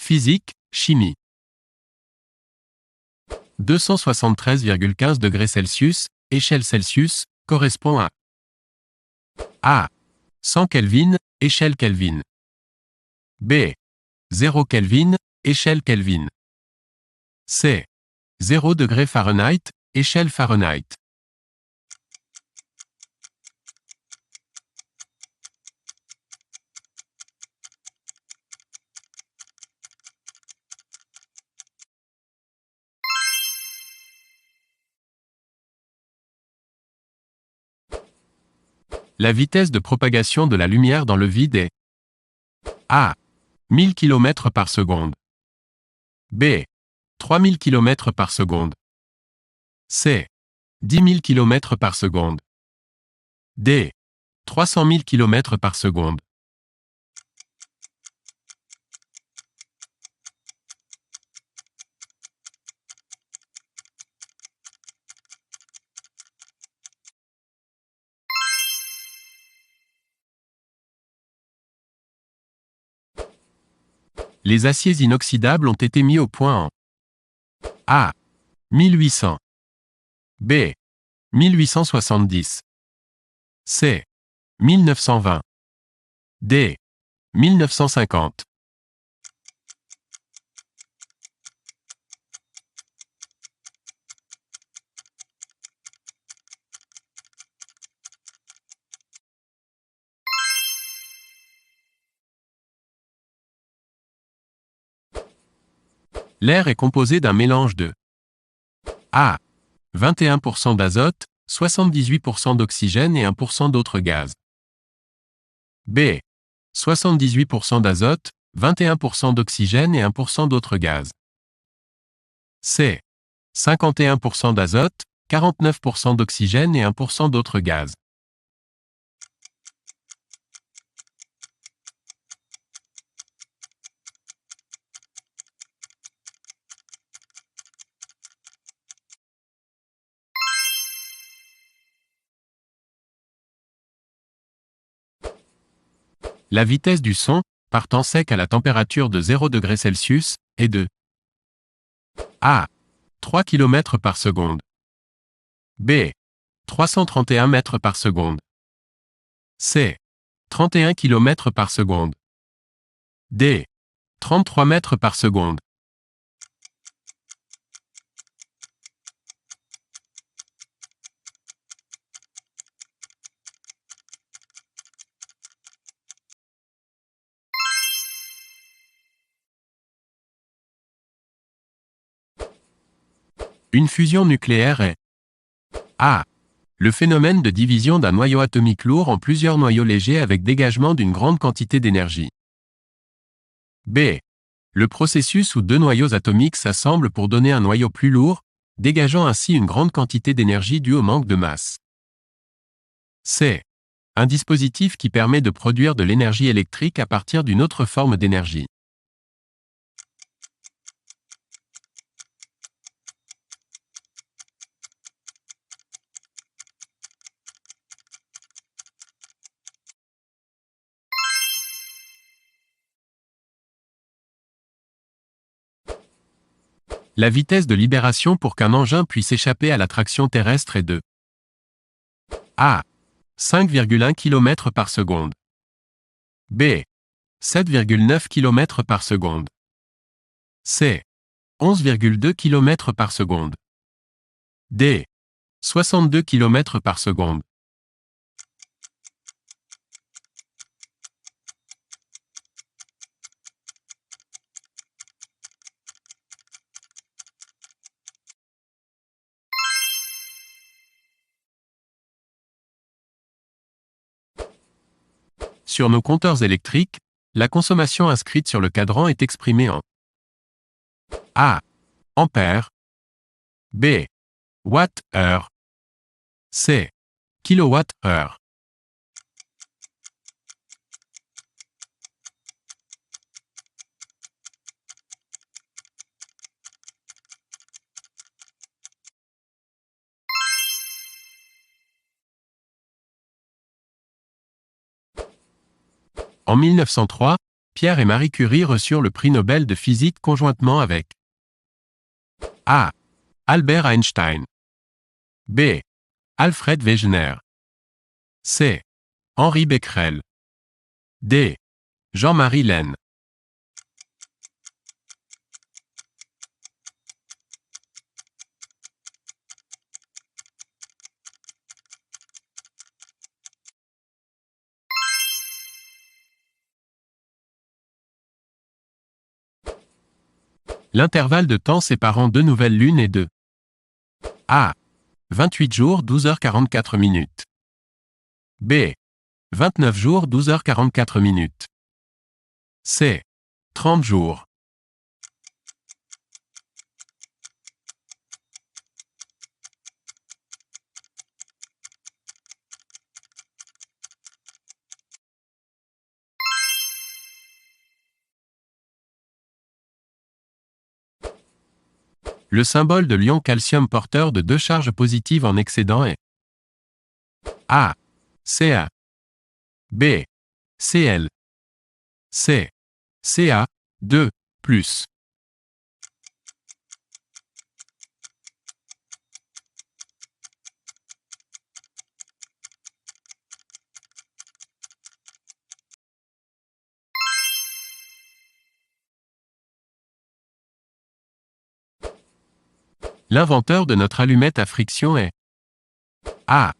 Physique, chimie. 273,15 degrés Celsius, échelle Celsius, correspond à A. 100 Kelvin, échelle Kelvin. B. 0 Kelvin, échelle Kelvin. C. 0 degrés Fahrenheit, échelle Fahrenheit. La vitesse de propagation de la lumière dans le vide est A. 1000 km par seconde. B. 3000 km par seconde. C. 10 000 km par seconde. D. 300 000 km par seconde. Les aciers inoxydables ont été mis au point en A. 1800. B. 1870. C. 1920. D. 1950. L'air est composé d'un mélange de A. 21% d'azote, 78% d'oxygène et 1% d'autres gaz. B. 78% d'azote, 21% d'oxygène et 1% d'autres gaz. C. 51% d'azote, 49% d'oxygène et 1% d'autres gaz. La vitesse du son, par temps sec à la température de 0 degrés Celsius, est de A. 3 km par seconde. B. 331 mètres par seconde. C. 31 km par seconde. D. 33 mètres par seconde. Une fusion nucléaire est A. Le phénomène de division d'un noyau atomique lourd en plusieurs noyaux légers avec dégagement d'une grande quantité d'énergie. B. Le processus où deux noyaux atomiques s'assemblent pour donner un noyau plus lourd, dégageant ainsi une grande quantité d'énergie due au manque de masse. C. Un dispositif qui permet de produire de l'énergie électrique à partir d'une autre forme d'énergie. La vitesse de libération pour qu'un engin puisse échapper à l'attraction terrestre est de A. 5,1 km par seconde. B. 7,9 km par seconde. C. 11,2 km par seconde. D. 62 km par seconde. Sur nos compteurs électriques, la consommation inscrite sur le cadran est exprimée en A. Ampères. B. Watt-heure. C. Kilowatt-heure. En 1903, Pierre et Marie Curie reçurent le prix Nobel de physique conjointement avec A. Albert Einstein. B. Alfred Wegener. C. Henri Becquerel. D. Jean-Marie Laine. L'intervalle de temps séparant deux nouvelles lunes est de A. 28 jours 12h44 minutes. B. 29 jours 12h44 minutes. C. 30 jours. Le symbole de l'ion calcium porteur de deux charges positives en excédent est A. Ca. B. Cl. C. Ca. 2, plus. L'inventeur de notre allumette à friction est A.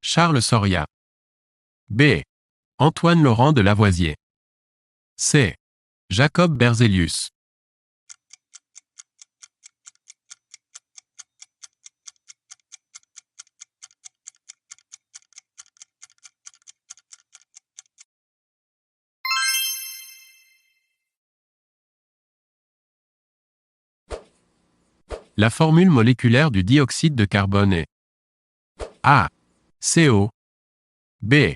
Charles Soria. B. Antoine Laurent de Lavoisier. C. Jacob Berzelius. La formule moléculaire du dioxyde de carbone est A. CO. B.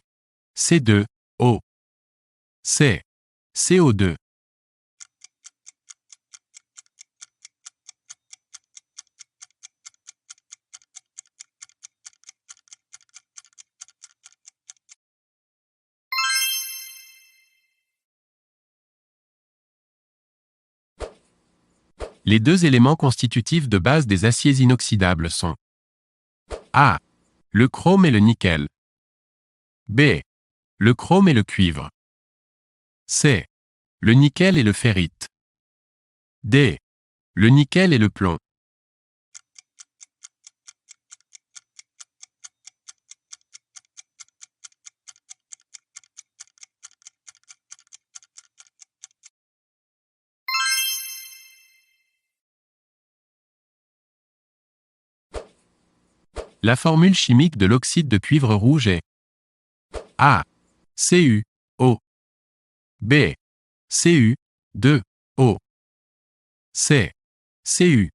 C2O. C. CO2. Les deux éléments constitutifs de base des aciers inoxydables sont A. Le chrome et le nickel. B. Le chrome et le cuivre. C. Le nickel et le ferrite. D. Le nickel et le plomb. La formule chimique de l'oxyde de cuivre rouge est A. CuO. B. Cu2O. C. Cu.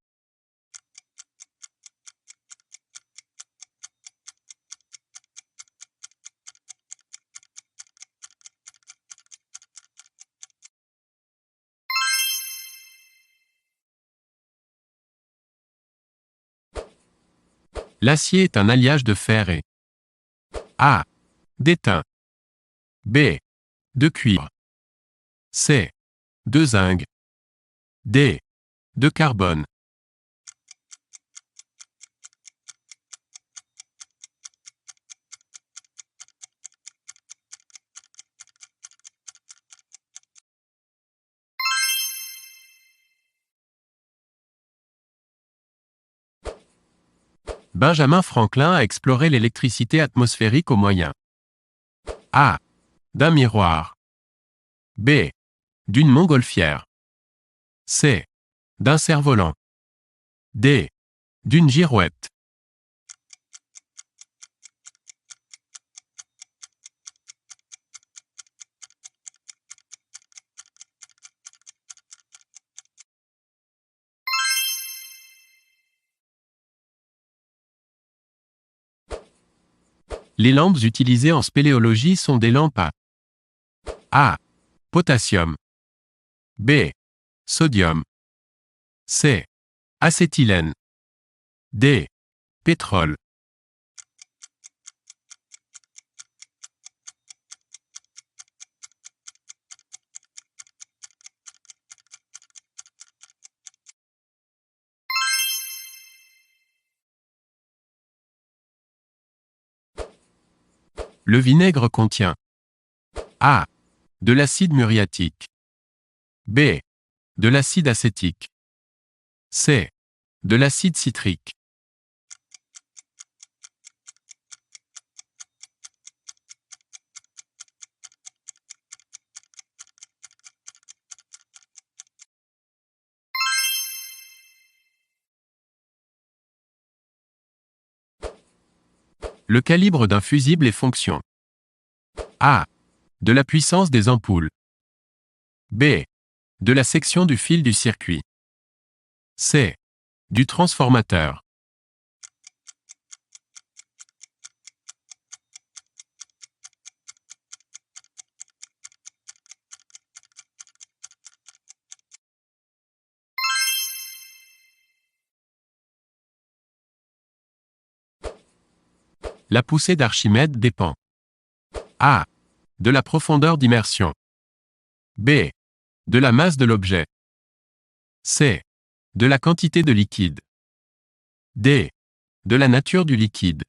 L'acier est un alliage de fer et A. D'étain. B. De cuivre. C. De zinc. D. De carbone. Benjamin Franklin a exploré l'électricité atmosphérique au moyen A. D'un miroir. B. D'une montgolfière. C. D'un cerf-volant. D. D'une girouette. Les lampes utilisées en spéléologie sont des lampes à A. Potassium. B. Sodium. C. Acétylène. D. Pétrole. Le vinaigre contient A. De l'acide muriatique. B. De l'acide acétique. C. De l'acide citrique. Le calibre d'un fusible et fonction. A. De la puissance des ampoules. B. De la section du fil du circuit. C. Du transformateur. La poussée d'Archimède dépend A. De la profondeur d'immersion. B. De la masse de l'objet. C. De la quantité de liquide. D. De la nature du liquide.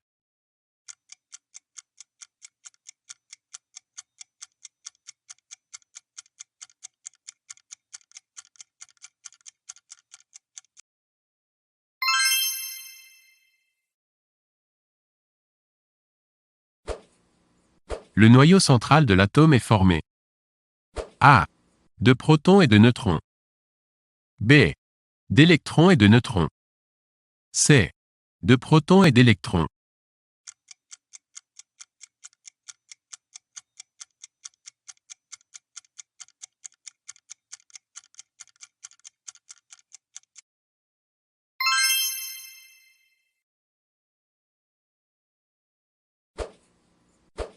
Le noyau central de l'atome est formé A. De protons et de neutrons. B. D'électrons et de neutrons. C. De protons et d'électrons.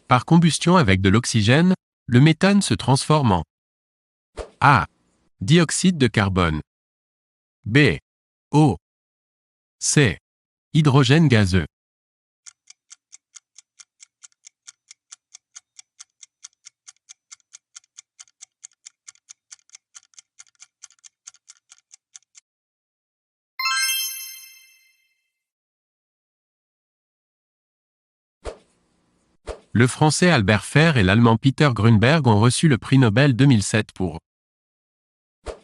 Par combustion avec de l'oxygène, le méthane se transforme en A. Dioxyde de carbone. B. Eau. C. Hydrogène gazeux. Le Français Albert Fehr et l'Allemand Peter Grünberg ont reçu le prix Nobel 2007 pour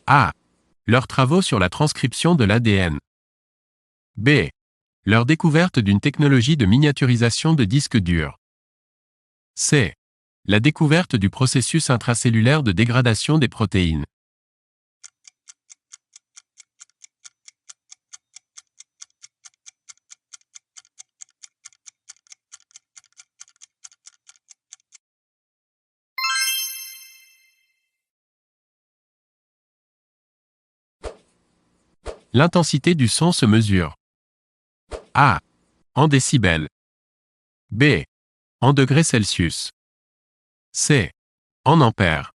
A. Leurs travaux sur la transcription de l'ADN. B. Leur découverte d'une technologie de miniaturisation de disques durs. C. La découverte du processus intracellulaire de dégradation des protéines. L'intensité du son se mesure A. En décibels. B. En degrés Celsius. C. En ampères.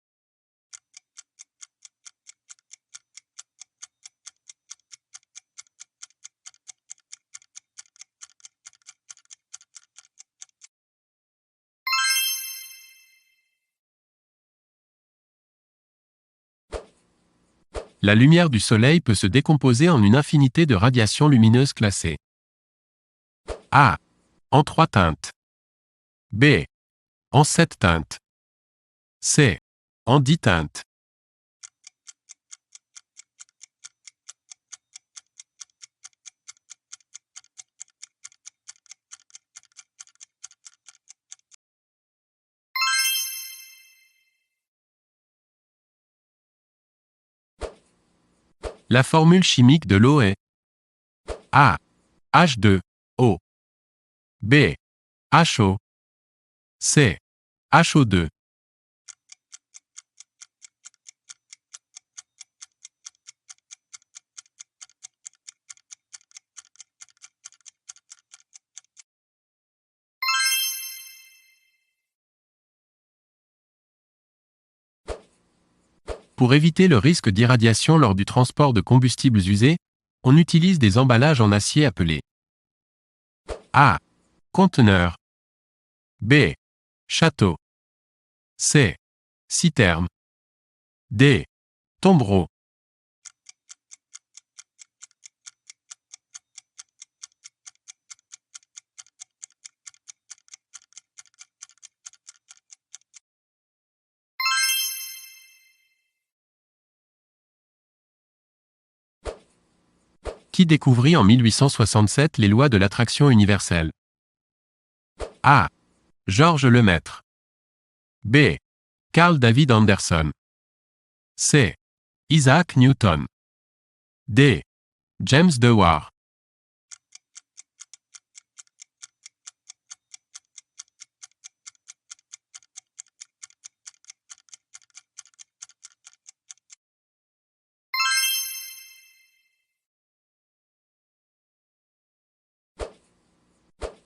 La lumière du Soleil peut se décomposer en une infinité de radiations lumineuses classées A. En 3 teintes. B. En 7 teintes. C. En 10 teintes. La formule chimique de l'eau est A. H2O. B. HO. C. HO2. Pour éviter le risque d'irradiation lors du transport de combustibles usés, on utilise des emballages en acier appelés A. Conteneur. B. Château. C. Citerne. D. Tombereau. Qui découvrit en 1867 les lois de l'attraction universelle? A. Georges Lemaître. B. Carl David Anderson. C. Isaac Newton. D. James Dewar.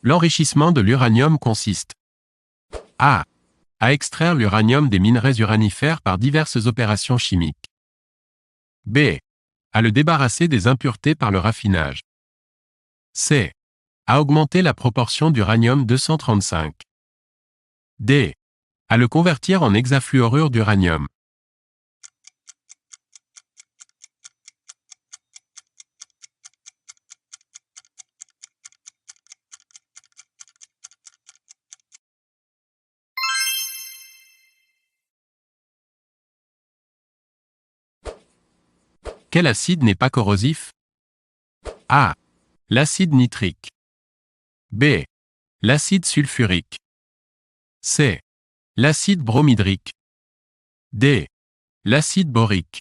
L'enrichissement de l'uranium consiste A. À extraire l'uranium des minerais uranifères par diverses opérations chimiques. B. À le débarrasser des impuretés par le raffinage. C. À augmenter la proportion d'uranium-235. D. À le convertir en hexafluorure d'uranium. Quel acide n'est pas corrosif? A. L'acide nitrique. B. L'acide sulfurique. C. L'acide bromhydrique. D. L'acide borique.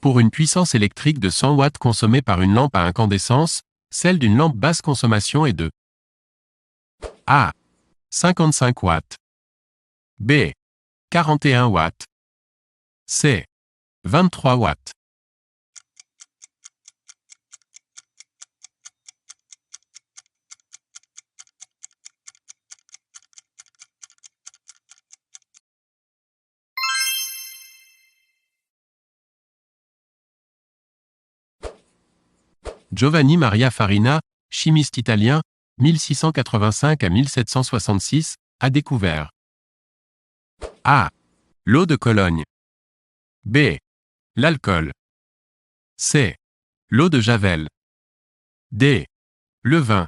Pour une puissance électrique de 100 watts consommée par une lampe à incandescence, celle d'une lampe basse consommation est de A. 55 watts. B. 41 watts. C. 23 watts. Giovanni Maria Farina, chimiste italien, 1685 à 1766, a découvert A. L'eau de Cologne. B. L'alcool. C. L'eau de Javel. D. Le vin.